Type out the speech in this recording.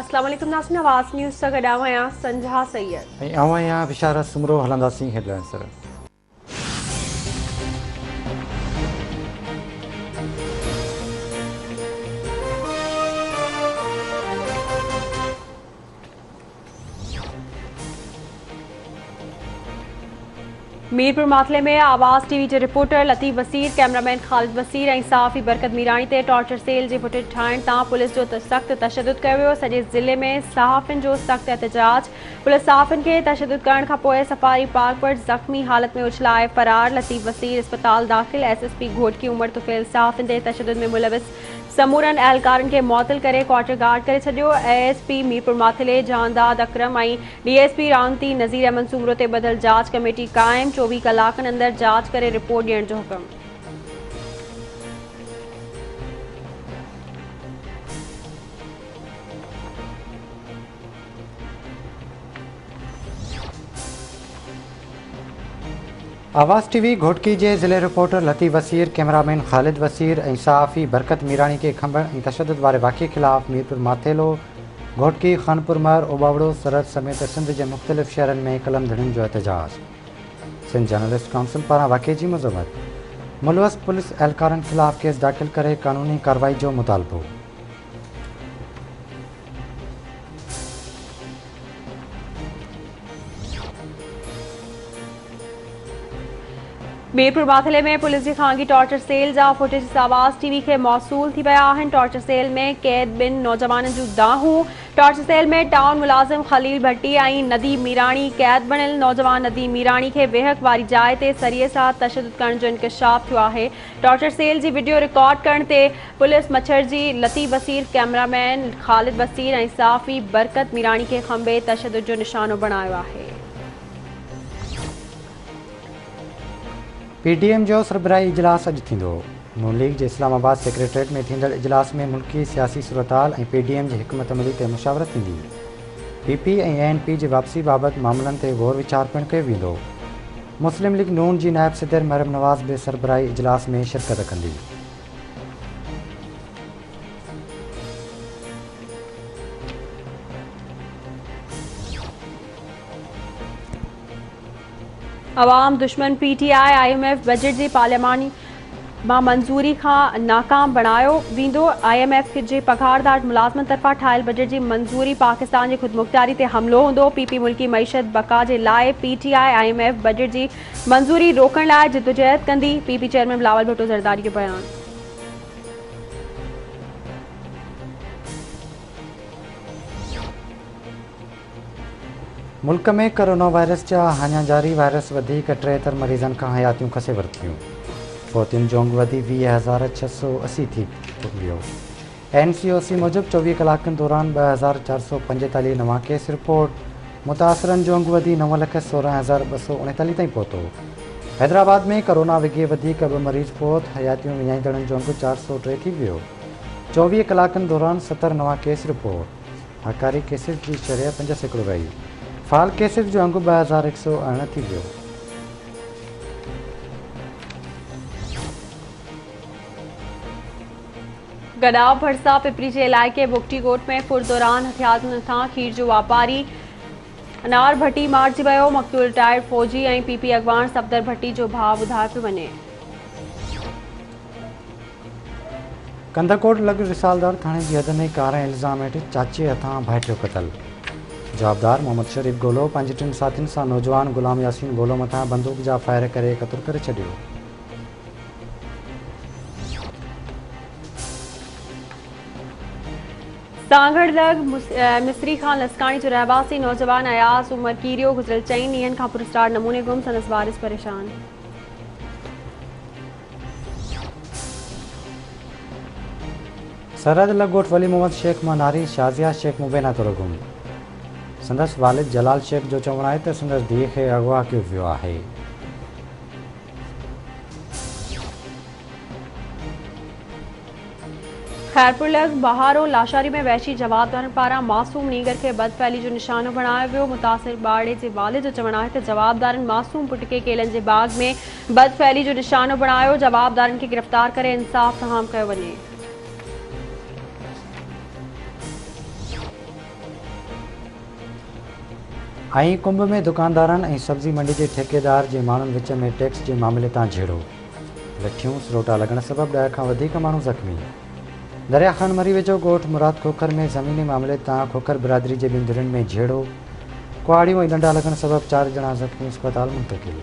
अस्सलाम वालेकुम नाज़रीन, आवाज़ न्यूज़ सां गॾु आहियां संझा सैयद ऐं आहियां बिशारत सुमरो। हलंदासीं हेडलाइंस तरफ़। मीरपुर मामले में आवाज़ टीवी जे रिपोर्टर लतीफ़ वसीर, कैमरामैन ख़ालिद वसीर ऐं सहाफ़ी बरकत मीराणी ते टॉर्चर सेल जे फुटेज ठाहिण तां पुलिस जो सख़्त तशद्दुद कयो वियो। सॼे ज़िले में सहाफ़ियुनि जो सख़्त एहतजाज। पुलिस सहाफ़ियुनि खे तशद्दुद करण खां पोइ सफ़ारी पार्क पर ज़ख़्मी हालत में उछलाए फरार। लतीफ़ वसीर अस्पताल दाख़िल। SSP घोटकी उमर तुफ़ैल सहाफ़ियुनि ते तशद्दुद में मुलविस समूरनि एहलकारनि खे मुअत्तल करे क्वार्टर गार्ड करे छॾियो। ASP मीरपुर माथिले जहांदाद अकरम ऐं DSP रावंती नज़ीर अहमद सूमरो ते ॿधल जांच कमेटी क़ाइम। 24 कलाकनि अंदरि जांच करे रिपोर्ट ॾियण जो हुकुम। आवाज़ टीवी घोटकी जे ज़िले रिपोर्टर लतीफ़ वसीर, कैमरामैन ख़ालिद वसीर ऐं सहाफ़ी बरकत मीराणी खे खंभण ऐं तशद्दुद वारे वाक़िए ख़िलाफ़ मीरपुर माथेलो, घोटकी, खानपुर मर, ओबावड़ो, सरहद समेत सिंध जे मुख़्तलिफ़ शहरनि में कलम धड़ियुनि जो एहतजाज। सिंध जर्नलिस्ट काउंसिल पारां वाक़िए जी मज़म्मत। मुलवस पुलिस एहलकारनि ख़िलाफ़ केस दाख़िल करे क़ानूनी कार्रवाई जो मुतालबो। मीरपुर माथिले में पुलिस जी ख़ानगी टॉर्चर सेल जा फुटेज आवाज़ टीवी खे मौसूल थी विया आहिनि। टॉर्चर सेल में क़ैद ॿिनि नौजवाननि जूं दाहूं। टॉर्चर सेल में टाउन मुलाज़िम ख़लील भट्टी ऐं नदीम मीराणी क़ैद बणियल। नौजवान नदीम मीराणी खे बेहक वारी जाइ ते सरीअ सां तशद्दुद करण जो इंकशाफ थियो आहे। टॉर्चर सेल जी वीडियो रिकॉर्ड करण ते पुलिस मच्छरजी लतीफ़ वसीर, कैमरामैन ख़ालिद वसीर ऐं सहाफ़ी बरकत मीराणी खे खंभे तशद्दुद जो निशानो बणायो आहे। PDM जो सरबराही इजलास अॼु थींदो। नून लीग जे इस्लामाबाद सेक्रेटरीट में थींदड़ इजलास में मुल्की सियासी सूरतहाल ऐं PDM जी हिकमत अमली ते मुशावरत थींदी। PP ऐं ANP जी वापसी बाबति मामलनि ते गौर वीचार पिणु कयो वेंदो। मुस्लिम लीग नून जी नायब सदर मरियम नवाज़ बि सरबराही इजलास में शिरकत कंदी। अवाम दुश्मन PTI IMF बजट जी पार्लियामानी मां मंज़ूरी खां नाकाम बणायो वेंदो। IMF जे पघारदार मुलाज़मनि तरफ़ां ठाहियल बजट जी मंज़ूरी पाकिस्तान जी ख़ुदमुख़्तियारी ते हमिलो हूंदो। PP मुल्की मईशत बका जे लाइ PTI IMF बजट जी मंज़ूरी रोकण लाइ जिदोजहद कंदी। PP चेयरमैन बिलावल भुट्टो ज़रदारी जो बयान। मुल्क में कोरोना वायरस जा अञा जारी वायरस वधीक 73 मरीज़नि खां हयातियूं खसे वरितियूं। फ़ौतियुनि जो अंग वधी 20,680 थी वियो। NCOC मूजिबि 24 कलाकनि दौरान 2,445 नवां केस रिपोर्ट। मुतासिरनि जो अंग वधी 9,16,239 ताईं पहुतो। हैदराबाद में कोरोना विघे वधीक 2 मरीज़ फ़ौत। हयातियूं विञाईंदड़नि जो अंग 403 थी वियो। 24 कलाकनि दौरान 70 नवां केस रिपोर्ट। हकारी केसिस जी शरह 5% रही। फाल केसिस जो अंग 2,108 थी वियो। गडाव भरसा पिपरी जे इलाइक़े बुगटी ॻोठ में फुर दौरान हथियारनि सां खीर जो वापारी अनार भट्टी मारिजी वियो। मक़तूल रिटायर्ड फ़ौजी ऐं PP अॻवान सफदर भट्टी जो भाउ ॿुधायो पियो वञे। कंदकोट लॻ रिसालदार थाणे जी हद में कार इल्ज़ाम हेठि चाचे हथां भाइटियो क़तल। जवाबदार मोहम्मद शरीफ गोलो पंहिंजे 3 साथियुनि सां नौजवान गुलाम यासीन गोलो मथां बंदूक जा फायर करे क़तल करे छॾियो। सांगड़ लॻ मिस्री खान लसकाणी जो रहवासी नौजवान अयास उमर कीरियो गुज़िरियल 4 ॾींहनि खां पुरस्टार नमूने गुम। संदसि वारिस परेशान। सरहद लॻ ॻोठ वली मोहम्मद शेख मनारी शाज़िया शेख मुबैना तौरु गुम। संदसि वालिद जलाल शेख जो चवणु आहे त संदसि धीउ खे अगवा कयो वियो आहे। खैरपुर लॻ बहारो लाशारी में वहशी जवाबदारनि पारां मासूम नीगर खे बदफ़ैली जो निशानो बणायो वियो। मुतासिर ॿारड़े जे वालिद जो चवणु आहे त जवाबदारनि मासूम पुट खे केलनि जे बाग़ में बदफ़ैली जो निशानो बणायो। जवाबदारनि खे गिरफ़्तार करे इंसाफ़ तमाम कयो वञे। ऐं कुंभ में दुकानदारनि ऐं सब्ज़ी मंडी जे ठेकेदार जे माण्हुनि विच में टैक्स जे मामले तां झेड़ो। लठियूं सरोटा लॻण सबबि 10 खां वधीक माण्हू ज़ख़्मी। दरिया खान मरी वेझो ॻोठ मुराद खोखर में ज़मीनी मामले तां खोखर बिरादरी जे ॿिनि धुरियुनि में झेड़ो। कुहाड़ियूं ऐं डंडा लॻण सबबि 4 ॼणा ज़ख़्मी अस्पताल मुंतक़िल।